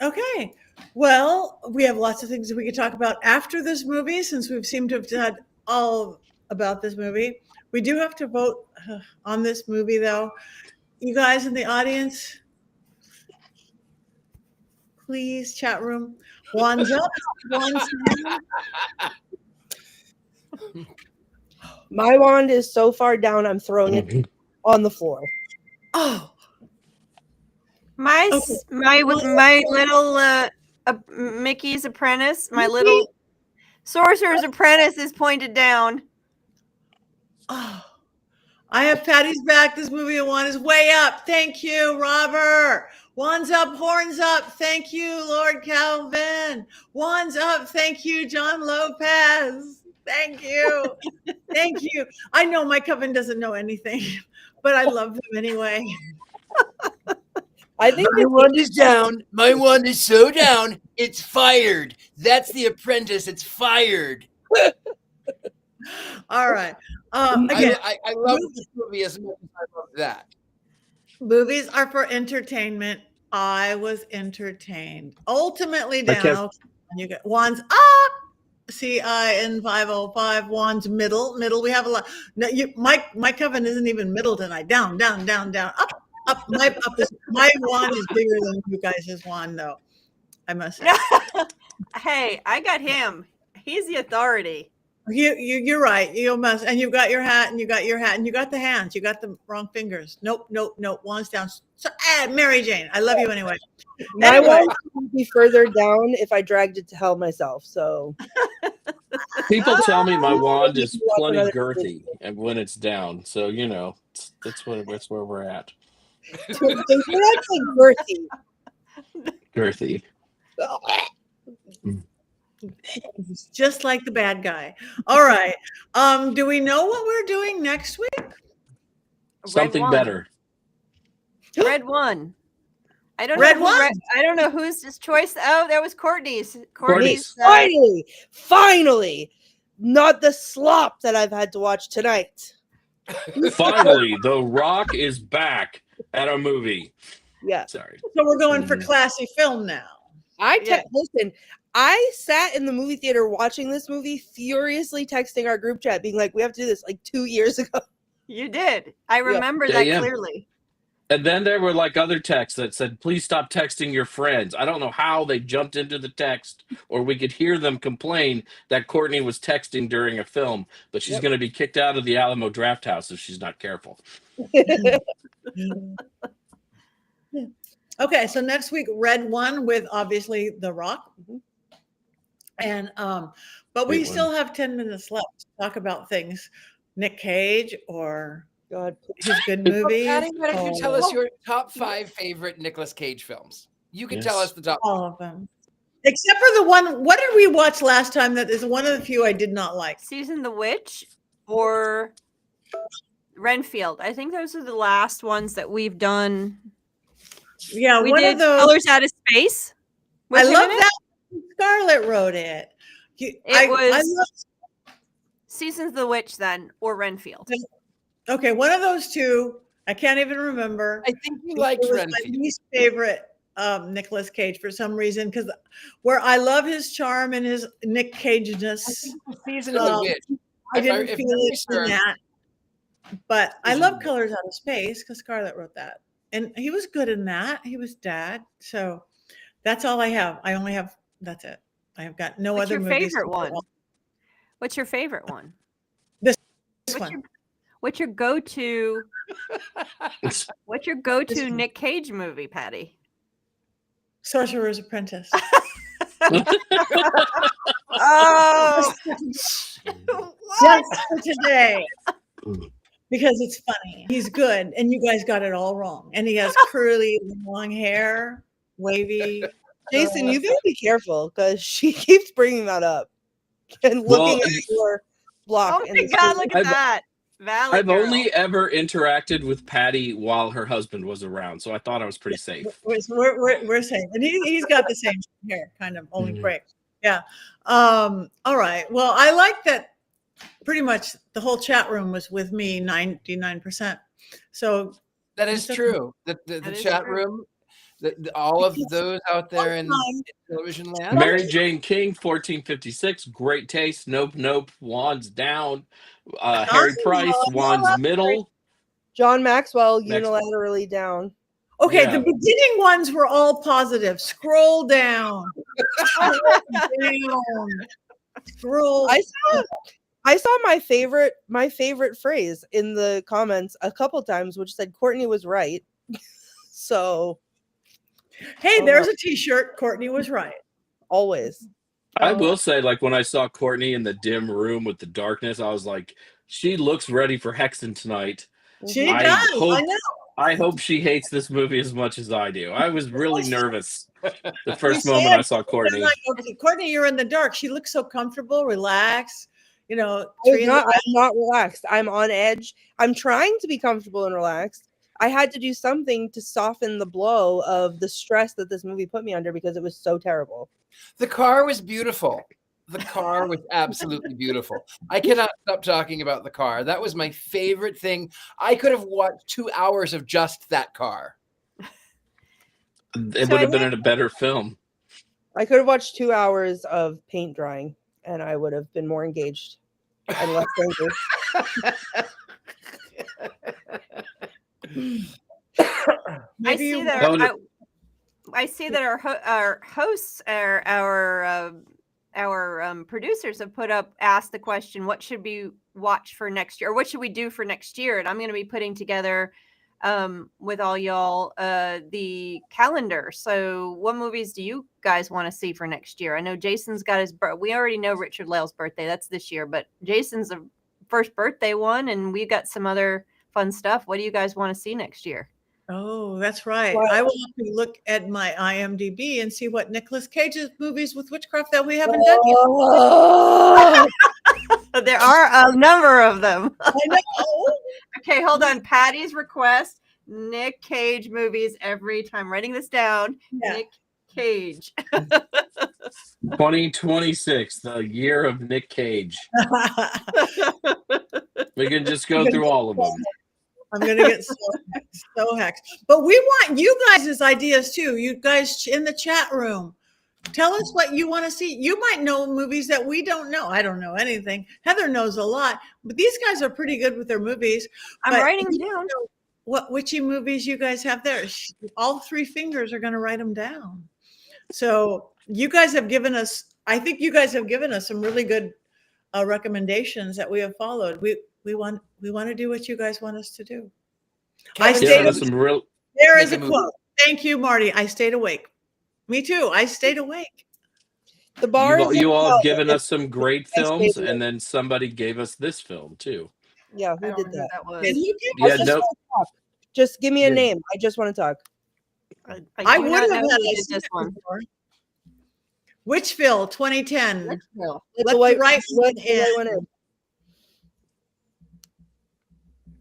Okay. Well, we have lots of things that we could talk about after this movie, since we've seemed to have had all about this movie. We do have to vote on this movie, though. You guys in the audience, please, chat room, wands up, wands down. My wand is so far down, I'm throwing it on the floor. Oh, My Okay. my little Mickey's apprentice, my little sorcerer's apprentice is pointed down. oh. I have Patty's back. This movie one is way up. Thank you, Robert. Wands up, horns up. Thank you, Lord Calvin. Wands up. Thank you, John Lopez. Thank you. Thank you. I know my coven doesn't know anything, but I love them anyway. I think My wand is down. My wand is so down. It's fired. That's the apprentice. It's fired. All right. Again, I love this movie as much as I love that. movies are for entertainment. I was entertained. Ultimately Okay. down. You get wands up. CI in 505. Wands middle. We have a lot. No, my coven isn't even middle tonight. Down, down, down, down. Up, up. My wand is bigger than you guys' wand, though. I must say. Hey, I got him. He's the authority. You're right. You must, and you got your hat, and you got your hat, and you got the hands. You got the wrong fingers. Nope. Wands down. So, Mary Jane, I love you anyway. my Anyway. wand would be further down if I dragged it to hell myself. So People tell me my wand You is can watch plenty another girthy and when it's down. So, you know, that's where we're at. you're actually girthy. Girthy. Just like the bad guy. All right. Do we know what we're doing next week? Something one. better. Red one. I don't Red know. one? I don't know whose choice. Oh, that was Courtney's. Courtney's. Finally, not the slop that I've had to watch tonight. Finally, The Rock is back at a movie. Yeah. Sorry. So we're going for classy film now. Listen, I sat in the movie theater watching this movie, furiously texting our group chat, being like, we have to do this like 2 years ago. You did. I remember Yeah, that yeah. clearly. And then there were like other texts that said, please stop texting your friends. I don't know how they jumped into the text, or we could hear them complain that Courtney was texting during a film, but she's going to be kicked out of the Alamo Draft House if she's not careful. Okay, so next week, Red One with obviously The Rock. And but we Great still one. have 10 minutes left to talk about things. Nick Cage or God, his good movies. Patty, why don't you tell or us your top 5 favorite Nicolas Cage films? You can tell Yes. us the top. all of them. Except for the one, what did we watch last time that is one of the few I did not like? Susan the Witch or Renfield. I think those are the last ones that we've done. Yeah, We one did of those. Colors Out of Space. I with him love in it. that. Scarlett wrote it. It was- Seasons of the Witch then, or Renfield. Okay, one of those two. I can't even remember. I think you liked It was my Renfield. least favorite Nicolas Cage for some reason, because where I love his charm and his Nick Cage-ness, Season of the Witch. I didn't if feel memory it in serves, that. But I Season love of the Colors Out of Space because Scarlett wrote that. And he was good in that. He was Dad. So that's all I have. I only have, that's it. I have got no What's other your movies. favorite one? What's your favorite one? This What's one. your, what's your go-to? What's your go-to This one. Nick Cage movie, Patty? Sorcerer's Apprentice. Oh, Just for today. Because it's funny. He's good. And you guys got it all wrong. And he has curly, long hair, wavy. Jason, you better be careful because she keeps bringing that up and looking at your block. oh in my the God! screen. Look at that. Valid I've girl. only ever interacted with Patty while her husband was around, so I thought I was pretty safe. We're saying, and he's got the same hair, kind of only gray. Yeah. All right. Well, I like that. Pretty much the whole chat room was with me, 99%. So that is true. The That is chat true. room, all of those out there in sometimes- television land. Mary Jane King, 1456, great taste. Nope, nope. Wands down. Harry Price, Wands middle. John Maxwell Next. unilaterally down. okay, Yeah. the beginning ones were all positive. Scroll down. Scroll. I saw my favorite phrase in the comments a couple times, which said Courtney was right. So Hey, there's a T-shirt. Courtney was right. always. I will say, like, when I saw Courtney in the dim room with the darkness, I was like, she looks ready for Hexen tonight. She I does. hope- I know. I hope she hates this movie as much as I do. I was really nervous the first We moment said- I saw Courtney. I'm like, okay, Courtney, you're in the dark. She looks so comfortable, relaxed. You know, I'm not relaxed. I'm on edge. I'm trying to be comfortable and relaxed. I had to do something to soften the blow of the stress that this movie put me under because it was so terrible. The car was beautiful. The car was absolutely beautiful. I cannot stop talking about the car. That was my favorite thing. I could have watched 2 hours of just that car. It So would I have been in a better film. I could have watched 2 hours of paint drying and I would have been more engaged and less angry. I see that. I see that our hosts, our producers have asked the question, what should we watch for next year, or what should we do for next year? And I'm going to be putting together with all y'all the calendar. So what movies do you guys want to see for next year? I know Jason's got we already know Richard-Lael's birthday. That's this year, but Jason's the first birthday one, and we've got some other fun stuff. What do you guys want to see next year? Oh, that's right. Well- I will have to look at my IMDb and see what Nicolas Cage's movies with witchcraft that we haven't done yet. Oh, There are a number of them. I know. Okay, hold on. Patty's request: Nick Cage movies every time. Writing this down. Yeah. Nick Cage. 2026, the year of Nick Cage. We can just go through all of them. I'm gonna get so hexed. But we want you guys' ideas too. You guys in the chat room, tell us what you want to see. You might know movies that we don't know. I don't know anything. Heather knows a lot, but these guys are pretty good with their movies. I'm But writing them you down. know what witchy movies you guys have there? All three fingers are going to write them down. So you guys have given us. I think you guys have given us some really good recommendations that we have followed. We want to do what you guys want us to do. I Kevin stayed Yeah, said- that's some real. There Make is a a movie. quote. Thank you, Marty. I stayed awake. Me too. I stayed awake. the bar is You all in have hell. given us some great I films, stayed and then somebody gave us this film too. Yeah, I who don't did know who that? that was. And you did. I Yeah, just no, wanna talk. Just give me a Yeah. name. I just want to talk. I do would not have know had who I did seen this it one. before. Witchville 2010. Litchfield. Let Let the white, the right let one the white in. one in.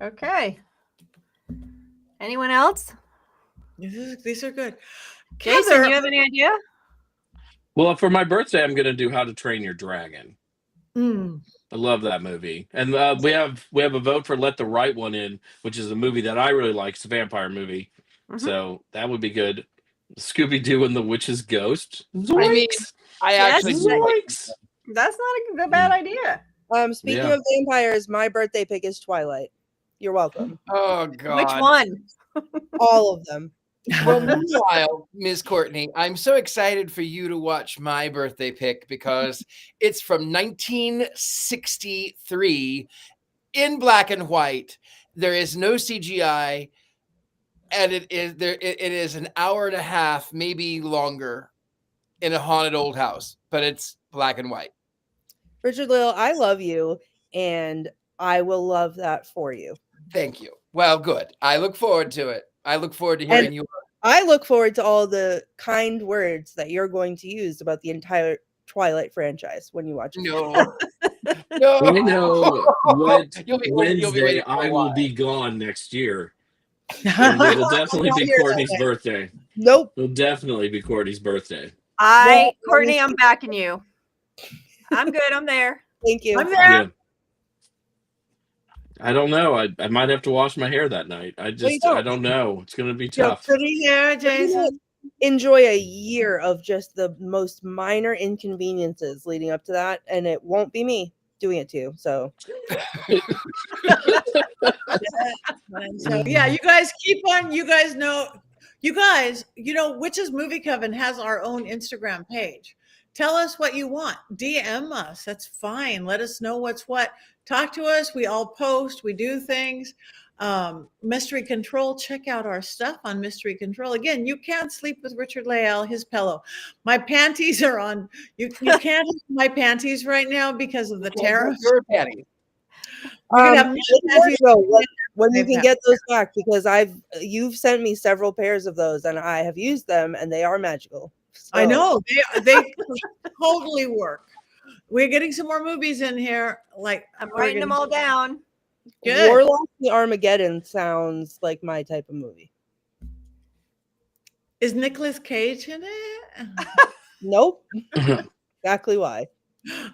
Okay. Anyone else? These are good. Jason, Heather, you have any idea? well, for my birthday, I'm going to do How to Train Your Dragon. I love that movie. And we have a vote for Let the Right One In, which is a movie that I really like. It's a vampire movie. Mhm. So that would be good. Scooby-Doo and the Witch's Ghost. I mean, Zoinks! I Yes, actually do like Zoinks! That's not a bad idea. Speaking Yeah. of vampires, my birthday pick is Twilight. You're welcome. Oh God. Which one? All of them. Well, meanwhile, Ms. Courtney, I'm so excited for you to watch my birthday pick because it's from 1963 in black and white. There is no CGI, and it is an hour and a half, maybe longer, in a haunted old house, but it's black and white. Richard-Lael, I love you, and I will love that for you. Thank you. Well, good. I look forward to it. I look forward to hearing you. I look forward to all the kind words that you're going to use about the entire Twilight franchise when you watch it. No. No. I know what You'll be Wednesday waiting for a I will while. be gone next year. And it'll definitely be Courtney's birthday. Nope. It'll definitely be Courtney's birthday. Courtney, I'm backing you. I'm good. I'm there. Thank you. I'm there. Yeah. I don't know. I might have to wash my hair that night. I don't know. It's gonna be You're tough. pretty hair, Jason. Enjoy a year of just the most minor inconveniences leading up to that, and it won't be me doing it to you. So So yeah, you guys keep on. You guys, Witches Movie Coven has our own Instagram page. Tell us what you want. DM us. That's fine. Let us know what's what. Talk to us. We all post. We do things. Mystery Control. Check out our stuff on Mystery Control. Again, you can't sleep with Richard-Lael, his pillow. My panties are on. You can't have my panties right now because of the tariffs. Your panties. when you can get those back, because you've sent me several pairs of those and I have used them and they are magical. So. I know they totally work. We're getting some more movies in here. Like I'm writing them all down. Good. Warlock the Armageddon sounds like my type of movie. Is Nicolas Cage in it? Nope. Exactly why.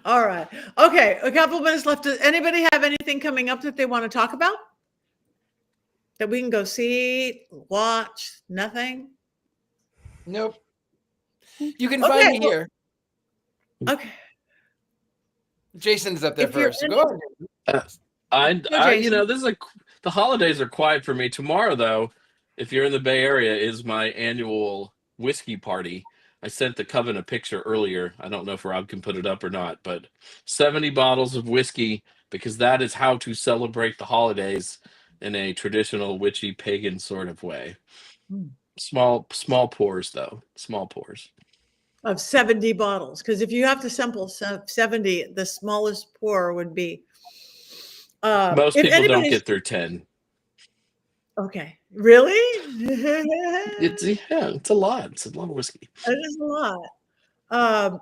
All right. Okay. A couple minutes left. Does anybody have anything coming up that they want to talk about? That we can go see, watch? Nothing? Nope. You can find me here. Okay. Jason's up there If you're first. So go ahead. The holidays are quiet for me. Tomorrow, though, if you're in the Bay Area, is my annual whiskey party. I sent the Coven a picture earlier. I don't know if Rob can put it up or not, but 70 bottles of whiskey, because that is how to celebrate the holidays in a traditional witchy pagan sort of way. Small pours, though. Small pours. Of 70 bottles. Because if you have to sample 70, the smallest pour would be. Most people don't get through 10. Okay. Really? It's a lot. It's a lot of whiskey. That is a lot.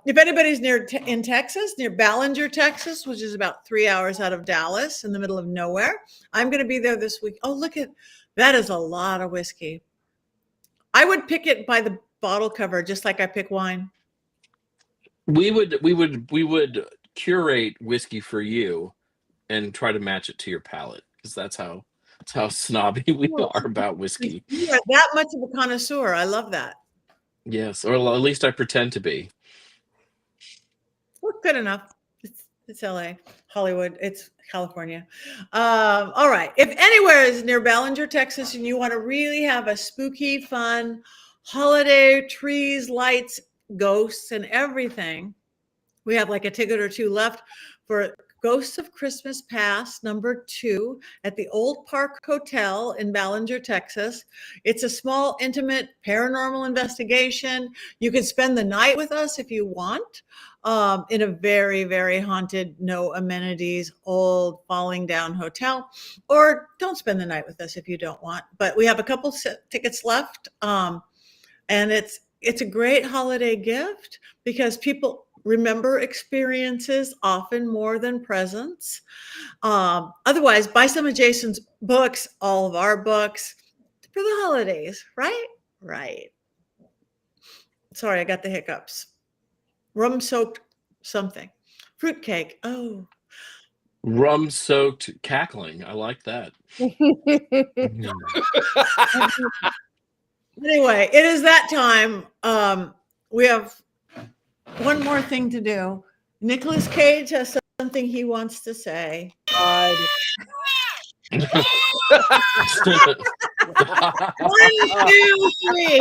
If anybody's in Texas, near Ballinger, Texas, which is about 3 hours out of Dallas, in the middle of nowhere, I'm going to be there this week. Oh, look at that! Is a lot of whiskey. I would pick it by the bottle cover, just like I pick wine. We would curate whiskey for you and try to match it to your palate, because that's how snobby we are about whiskey. You are that much of a connoisseur. I love that. Yes, or at least I pretend to be. Well, good enough. It's LA, Hollywood. It's California. All right. If anywhere is near Ballinger, Texas, and you want to really have a spooky, fun holiday, trees, lights, ghosts, and everything, we have like a ticket or two left for Ghosts of Christmas Past #2 at the Old Park Hotel in Ballinger, Texas. It's a small, intimate paranormal investigation. You can spend the night with us if you want, in a very, very haunted, no amenities, old, falling down hotel, or don't spend the night with us if you don't want. But we have a couple tickets left, and it's a great holiday gift because people remember experiences often more than presents. Otherwise, buy some of Jason's books, all of our books for the holidays, right? Right. Sorry, I got the hiccups. Rum soaked something. Fruitcake. Oh, Rum-soaked cackling. I like that. Anyway, it is that time. We have one more thing to do. Nicolas Cage has something he wants to say. God. 1, 2, 3.